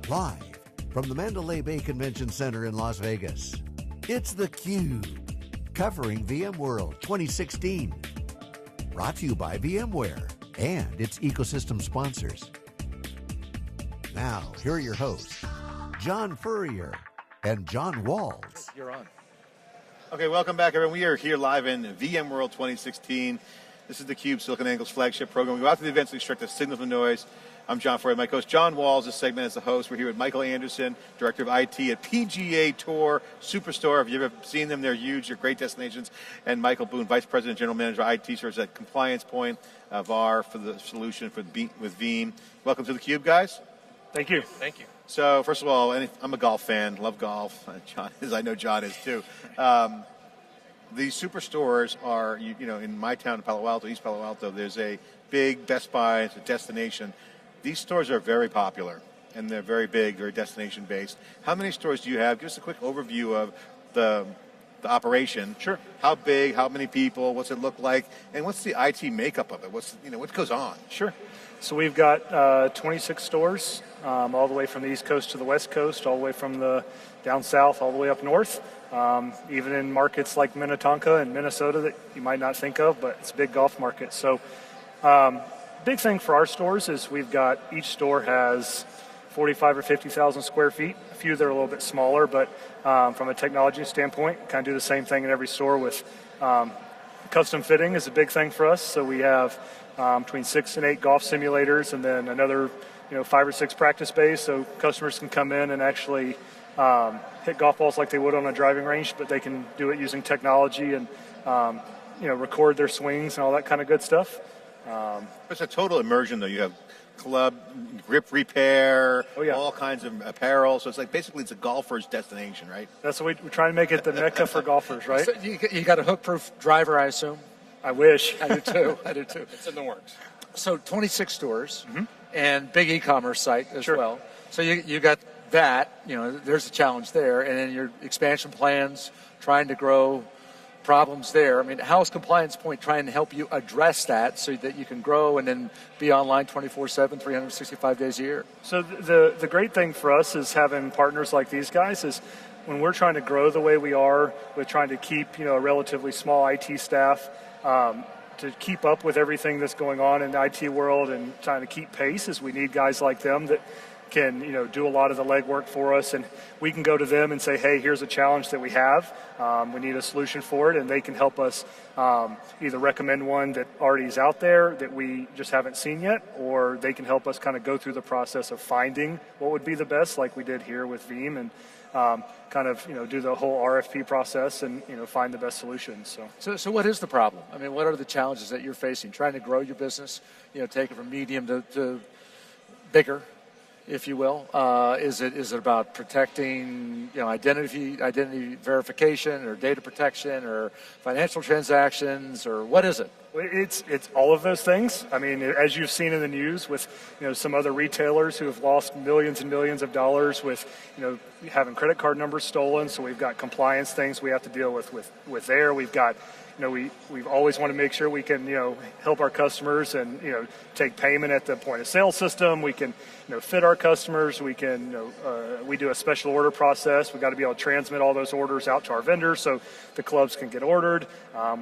Live from the Mandalay Bay Convention Center in Las Vegas, it's theCUBE, covering VMworld 2016. Brought to you by VMware and its ecosystem sponsors. Now, here are your hosts, John Furrier and John Walls. You're on. Okay, welcome back, everyone. We are here live in VMworld 2016. This is theCUBE, SiliconANGLE's flagship program. We go out to the events to extract the signal from noise. I'm John Furrier. My host, John Walls, this segment is the host. We're here with Michael Anderson, Director of IT at PGA Tour, Superstore. If you've ever seen them, they're huge. They're great destinations. And Michael Boone, Vice President, General Manager, IT Services at CompliancePoint, VAR for the solution with Veeam. Welcome to theCUBE, guys. Thank you. Thank you. So, first of all, I'm a golf fan, love golf. John is, I know John is too. These superstores are, you know, in my town, in Palo Alto, East Palo Alto, there's a big Best Buy, it's a destination. These stores are very popular, and they're very big, very destination-based. How many stores do you have? Give us a quick overview of the operation. Sure. How big, how many people, what's it look like, and what's the IT makeup of it? What goes on? Sure. So we've got 26 stores, all the way from the East Coast to the West Coast, all the way from the down south, all the way up north. Even in markets like Minnetonka and Minnesota that you might not think of, but it's a big golf market. So big thing for our stores is each store has 45 or 50,000 square feet. A few that are a little bit smaller, but from a technology standpoint, kind of do the same thing in every store with custom fitting is a big thing for us. So we have between 6 and 8 golf simulators, and then another 5 or 6 practice bays, so customers can come in and actually hit golf balls like they would on a driving range, but they can do it using technology and record their swings and all that kind of good stuff. It's a total immersion, though. You have club, grip repair, all kinds of apparel. So it's like basically it's a golfer's destination, right? That's what we're trying to make it the mecca for golfers, right? So you got a hook-proof driver, I assume? I wish. I do too. I do too. It's in the works. So 26 stores and big e-commerce site as Sure. well. So you got that. There's a challenge there, and then your expansion plans, trying to grow. Problems there. I mean, how is CompliancePoint trying to help you address that so that you can grow and then be online 24/7, 365 days a year? So the great thing for us is having partners like these guys is when we're trying to grow the way we are, with trying to keep a relatively small IT staff to keep up with everything that's going on in the IT world and trying to keep pace, is we need guys like them that can do a lot of the legwork for us, and we can go to them and say, hey, here's a challenge that we have, we need a solution for it, and they can help us either recommend one that already is out there that we just haven't seen yet, or they can help us kind of go through the process of finding what would be the best, like we did here with Veeam, and do the whole RFP process and find the best solutions. So what is the problem? I mean, what are the challenges that you're facing trying to grow your business, take it from medium to bigger, if you will? Is it about protecting identity verification, or data protection, or financial transactions, or what is it? It's all of those things. I mean, as you've seen in the news with some other retailers who have lost millions and millions of dollars with having credit card numbers stolen. So we've got compliance things we have to deal with there. We've got we've always want to make sure we can help our customers and take payment at the point of sale system. We can fit our customers. We can we do a special order process. We've got to be able to transmit all those orders out to our vendors so the clubs can get ordered.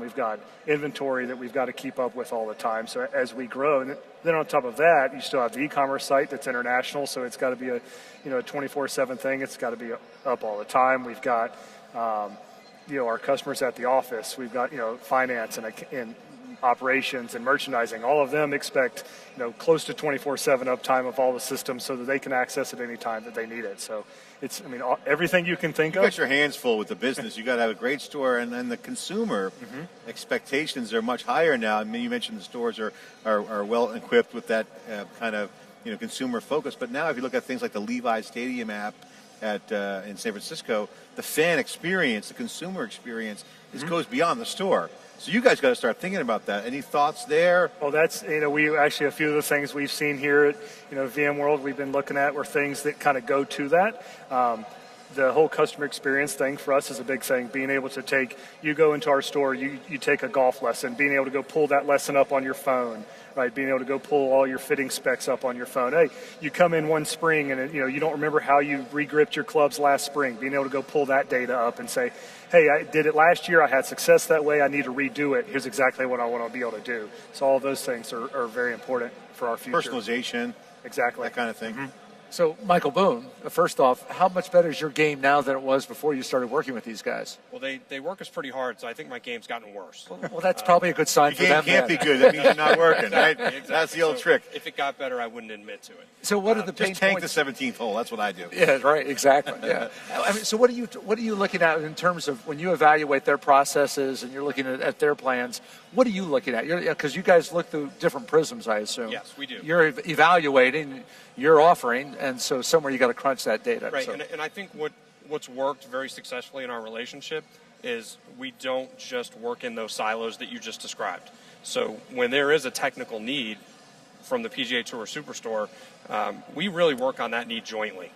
We've got inventory that we've got to keep up with all the time. So as we grow, and then on top of that, you still have the e-commerce site that's international. So it's got to be a 24/7 thing. It's got to be up all the time. We've got our customers at the office. We've got finance and operations and merchandising. All of them expect close to 24/7 uptime of all the systems so that they can access it any time that they need it. So it's everything you can think of. You got your hands full with the business. You got to have a great store, and then the consumer expectations are much higher now. I mean, you mentioned the stores are well equipped with that kind of consumer focus. But now, if you look at things like the Levi's Stadium app in San Francisco, the fan experience, the consumer experience, goes beyond the store. So you guys got to start thinking about that. Any thoughts there? Well, that's, we actually, a few of the things we've seen here at, VMworld we've been looking at were things that kind of go to that. the whole customer experience thing for us is a big thing. Being able to you go into our store, you take a golf lesson, being able to go pull that lesson up on your phone, right? Being able to go pull all your fitting specs up on your phone. Hey, you come in one spring and you don't remember how you re-gripped your clubs last spring. Being able to go pull that data up and say, hey, I did it last year. I had success that way. I need to redo it. Here's exactly what I want to be able to do. So all of those things are very important for our future. Personalization. Exactly. That kind of thing. Mm-hmm. So, Michael Boone, first off, how much better is your game now than it was before you started working with these guys? Well, they work us pretty hard, so I think my game's gotten worse. Well, that's probably a good sign for them. Your game can't be good. That means you're not working, right? Exactly. That's the old trick. If it got better, I wouldn't admit to it. So what are the pain just tank points? the 17th hole. That's what I do. Yeah, right, exactly. Yeah. I mean, so what are you looking at in terms of when you evaluate their processes and you're looking at their plans? What are you looking at? Because you guys look through different prisms, I assume. Yes, we do. You're evaluating, you're offering, and so somewhere you got to crunch that data. Right, So. and I think what's worked very successfully in our relationship is we don't just work in those silos that you just described. So when there is a technical need from the PGA Tour Superstore, we really work on that need jointly.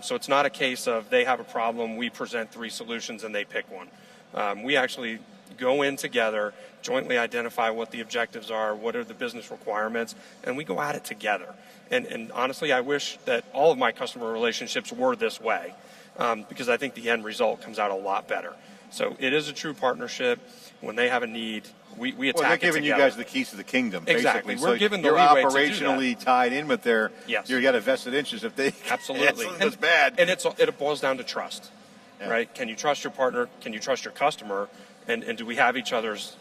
So it's not a case of they have a problem, we present 3 solutions, and they pick one. We actually go in together, jointly identify what the objectives are, what are the business requirements, and we go at it together. And honestly, I wish that all of my customer relationships were this way, because I think the end result comes out a lot better. So it is a true partnership. When they have a need, we attack it together. Well, they're giving you guys the keys to the kingdom, exactly. basically. We're given the you're leeway to do operationally tied in with their. Yes. You got a vested interest if they. Absolutely. Something goes bad. And it boils down to trust, right? Can you trust your partner? Can you trust your customer? And do we have each other's,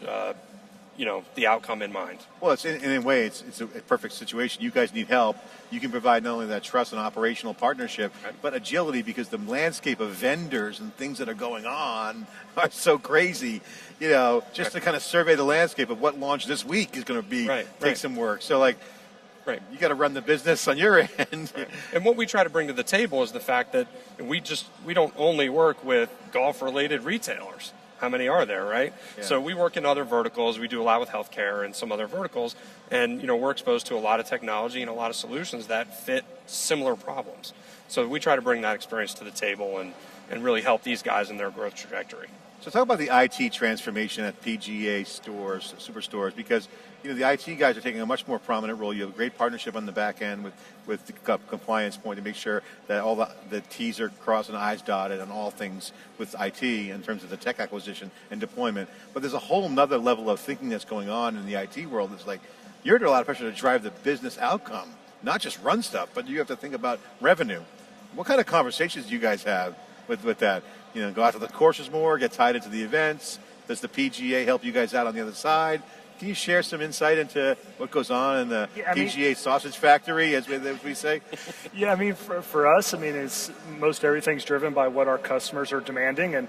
the outcome in mind? Well, in a way, it's a perfect situation. You guys need help. You can provide not only that trust and operational partnership, but agility, because the landscape of vendors and things that are going on are so crazy. Just to kind of survey the landscape of what launch this week is going to be take some work. So, right. You got to run the business on your end. Right. And what we try to bring to the table is the fact that we don't only work with golf-related retailers. How many are there, right? Yeah. So we work in other verticals. We do a lot with healthcare and some other verticals. And, we're exposed to a lot of technology and a lot of solutions that fit similar problems. So we try to bring that experience to the table and really help these guys in their growth trajectory. So talk about the IT transformation at PGA stores, Superstores, because the IT guys are taking a much more prominent role. You have a great partnership on the back end with the CompliancePoint to make sure that all the T's are crossed and I's dotted on all things with IT in terms of the tech acquisition and deployment. But there's a whole nother level of thinking that's going on in the IT world. It's like you're under a lot of pressure to drive the business outcome, not just run stuff, but you have to think about revenue. What kind of conversations do you guys have with that? Go out to the courses more, get tied into the events. Does the PGA help you guys out on the other side? Can you share some insight into what goes on in the PGA sausage factory, as we say? Yeah, for us, it's most everything's driven by what our customers are demanding. And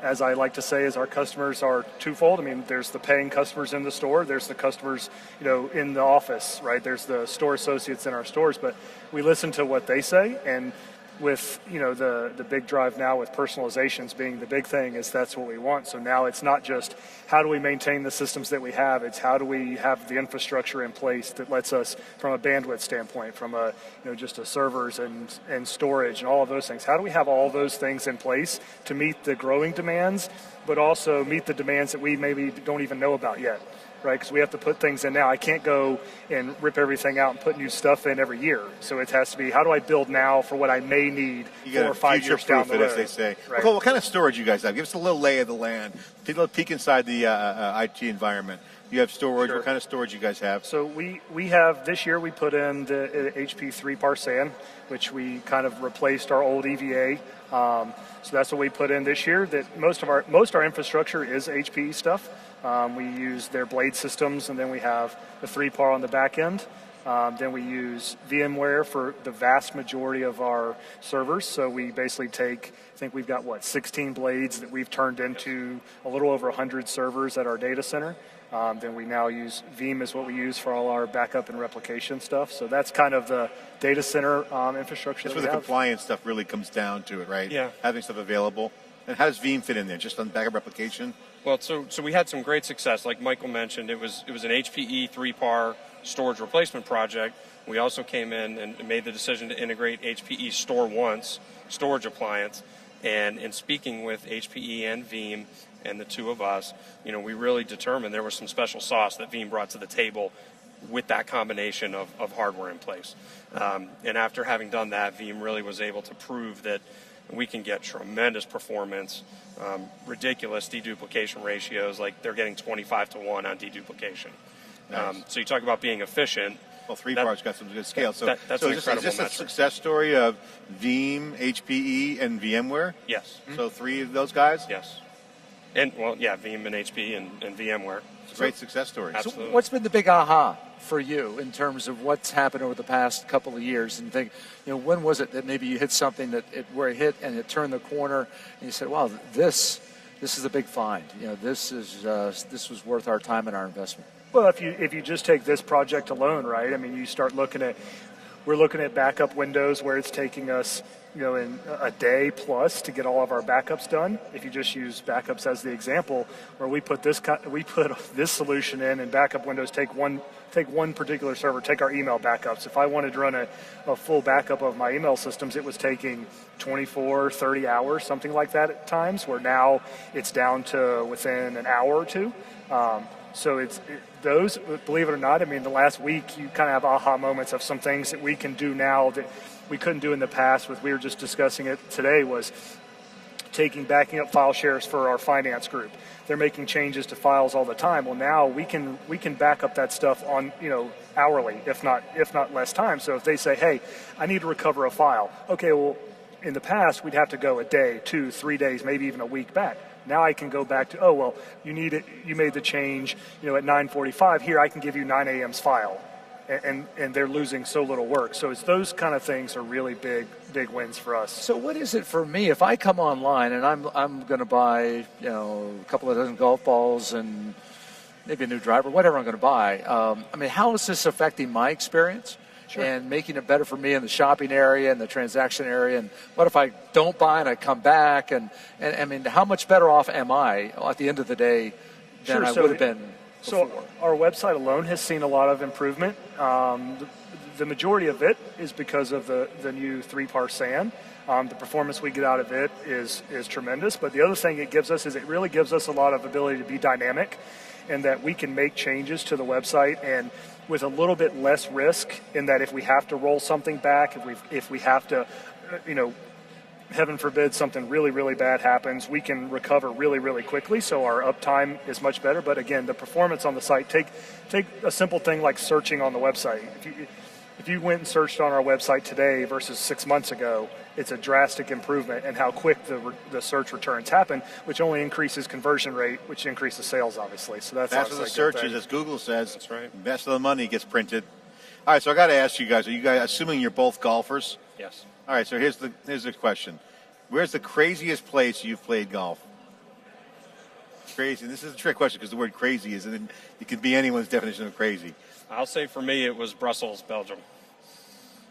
as I like to say, is our customers are twofold. There's the paying customers in the store. There's the customers, in the office, right? There's the store associates in our stores. But we listen to what they say, and with the big drive now with personalizations being the big thing, is that's what we want. So now it's not just how do we maintain the systems that we have, it's how do we have the infrastructure in place that lets us, from a bandwidth standpoint, from a just a servers and storage and all of those things, how do we have all those things in place to meet the growing demands, but also meet the demands that we maybe don't even know about yet, right? Because we have to put things in now. I can't go and rip everything out and put new stuff in every year. So it has to be, how do I build now for what I may need 4 or 5 years down the road? As they say. Right. Well, what kind of storage you guys have? Give us a little lay of the land. Take a little peek inside the IT environment. You have storage. Sure. What kind of storage you guys have? So we have, this year we put in the HP 3-par SAN, which we kind of replaced our old EVA. So that's what we put in this year. That most of our infrastructure is HP stuff. We use their blade systems, and then we have the 3-par on the back end. Then we use VMware for the vast majority of our servers. So we basically take, I think we've got 16 blades that we've turned into a little over 100 servers at our data center. Then we now use Veeam is what we use for all our backup and replication stuff. So that's kind of the data center infrastructure. That's where the compliance stuff really comes down to it, right? Yeah. Having stuff available. And how does Veeam fit in there? Just on backup replication? Well, so we had some great success. Like Michael mentioned, it was an HPE 3-par storage replacement project, We also came in and made the decision to integrate HPE Store Once storage appliance. And in speaking with HPE and Veeam and the two of us, we really determined there was some special sauce that Veeam brought to the table with that combination of hardware in place. And after having done that, Veeam really was able to prove that we can get tremendous performance, ridiculous deduplication ratios, like they're getting 25 to 1 on deduplication. Nice. So you talk about being efficient. Well, 3PAR's got some good scale. So, that's so an is this a metric. success story of Veeam, HPE, and VMware? Yes. So 3 of those guys? Yes. And, Veeam and HPE and VMware. It's a great success story. Absolutely. So what's been the big aha for you in terms of what's happened over the past couple of years? And think, when was it that maybe you hit something where it hit and it turned the corner, and you said, "Wow, this is a big find. This was worth our time and our investment." Well, if you just take this project alone, right? I mean, you start we're looking at backup windows where it's taking us, in a day plus to get all of our backups done. If you just use backups as the example, where we put this solution in, and backup windows take one particular server, take our email backups. If I wanted to run a full backup of my email systems, it was taking 24, 30 hours, something like that at times, where now it's down to within an hour or two. So those, believe it or not, I mean, the last week you kind of have aha moments of some things that we can do now that we couldn't do in the past. We were just discussing it today, was backing up file shares for our finance group. They're making changes to files all the time. Well, now we can back up that stuff on, hourly, if not less time. So if they say, hey, I need to recover a file. Okay, well, in the past, we'd have to go a day, 2, 3 days, maybe even a week back. Now I can go back to, you made the change, at 9:45. Here, I can give you 9 a.m.'s file. And they're losing so little work. So it's those kind of things are really big wins for us. So what is it for me if I come online and I'm going to buy, a couple of dozen golf balls and maybe a new driver, whatever I'm going to buy. How is this affecting my experience? Sure. And making it better for me in the shopping area and the transaction area? And what if I don't buy and I come back? And how much better off am I at the end of the day than I would have been before? So our website alone has seen a lot of improvement. The majority of it is because of the new 3PAR SAN. The performance we get out of it is tremendous. But the other thing it gives us is it really gives us a lot of ability to be dynamic, and that we can make changes to the website and with a little bit less risk, in that if we have to roll something back, if we have to, heaven forbid something really, really bad happens, we can recover really, really quickly. So our uptime is much better. But again, the performance on the site, take a simple thing like searching on the website. If you went and searched on our website today versus 6 months ago, it's a drastic improvement in how quick the search returns happen, which only increases conversion rate, which increases sales, obviously. So that's the searches, as Google says. That's right. Best of the money gets printed. All right, so I got to ask you guys: are you guys, assuming you're both golfers? Yes. All right, so here's the question: where's the craziest place you've played golf? Crazy. And this is a trick question because the word "crazy" it can be anyone's definition of crazy. I'll say for me it was Brussels, Belgium.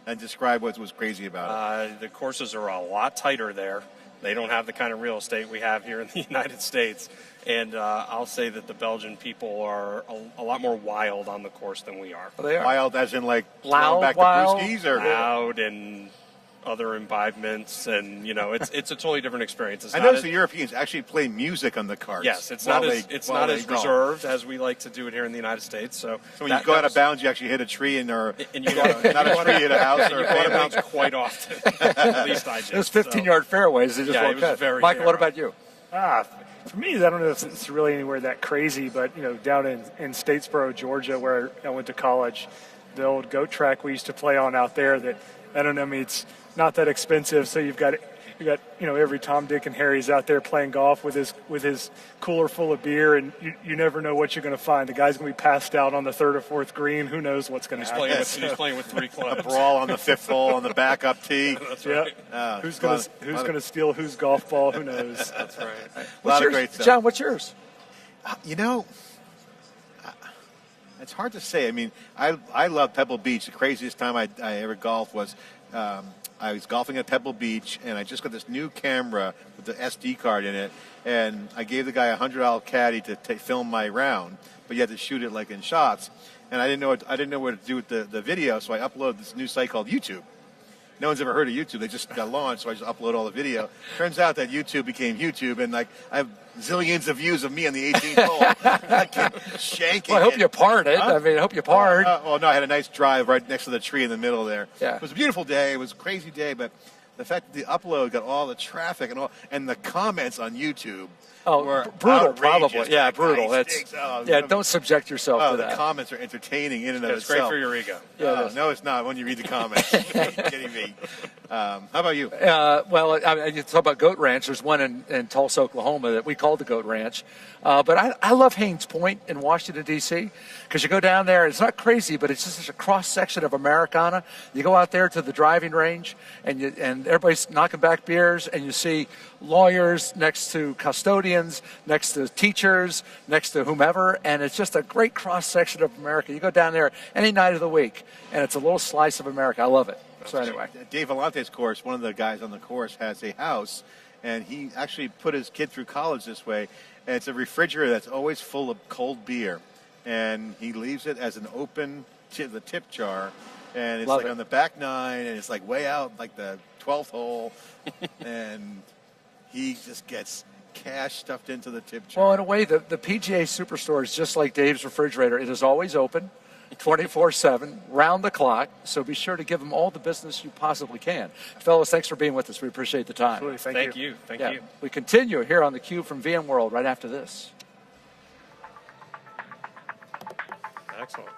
And describe what was crazy about it. The courses are a lot tighter there. They don't have the kind of real estate we have here in the United States. And I'll say that the Belgian people are a lot more wild on the course than we are. Well, they are. Wild as in like Loud, back wild, to brewskis, or loud and other imbibements, and it's a totally different experience. I noticed the Europeans actually play music on the carts. Yes, it's not as reserved as we like to do it here in the United States. So when you go out of bounds, you actually hit a tree, and you not a tree at a house or you a want to family. bounce quite often. At least I did. Those 15-yard fairways, they just Yeah, won't it was cut. very Michael, what narrow. about you? For me, I don't know if it's really anywhere that crazy, but down in Statesboro, Georgia, where I went to college, the old goat track we used to play on out there. That I don't know. I mean, it's not that expensive, so you've got every Tom, Dick, and Harry's out there playing golf with his cooler full of beer, and you never know what you're going to find. The guy's going to be passed out on the third or fourth green. Who knows what's going to happen? He's playing with 3 clubs. A brawl on the 5th hole on the backup tee. That's right. Who's going to steal whose golf ball? Who knows? That's right. A lot of great stuff. John, what's yours? It's hard to say. I mean, I love Pebble Beach. The craziest time I ever golfed was I was golfing at Pebble Beach, and I just got this new camera with the SD card in it, and I gave the guy a $100 caddy to film my round, but you had to shoot it like in shots, and I didn't know what to do with the video, so I uploaded this new site called YouTube. No one's ever heard of YouTube. They just got launched, so I just upload all the video. Turns out that YouTube became YouTube, and like I have zillions of views of me on the 18th hole, like shanking. Well, I hope you parred it. Huh? I mean, I hope you parred. Well, no, I had a nice drive right next to the tree in the middle there. Yeah. It was a beautiful day. It was a crazy day, but the fact that the upload got all the traffic and the comments on YouTube were brutal, outrageous. probably. Yeah, Like, brutal. nice Don't subject yourself to the that. comments are entertaining in and of It's itself. great for your ego. Yeah, No, it's not when you read the comments. Are you kidding me? How about you? Well, you talk about Goat Ranch. There's one in Tulsa, Oklahoma that we call the Goat Ranch. But I love Haynes Point in Washington, D.C., because you go down there. It's not crazy, but it's just such a cross-section of Americana. You go out there to the driving range, and everybody's knocking back beers, and you see lawyers next to custodians, next to teachers, next to whomever, and it's just a great cross-section of America. You go down there any night of the week, and it's a little slice of America. I love it. So anyway. Dave Valante's course, one of the guys on the course has a house, and he actually put his kid through college this way. And it's a refrigerator that's always full of cold beer, and he leaves it as an open the tip jar, and it's on the back nine, and it's like way out like the 12th hole, and he just gets cash stuffed into the tip jar. Well, in a way, the PGA Superstore is just like Dave's refrigerator. It is always open, 24/7, round the clock. So be sure to give them all the business you possibly can. Fellas, thanks for being with us. We appreciate the time. Absolutely. Thank you. Thank you. We continue here on theCUBE from VMworld right after this. Excellent.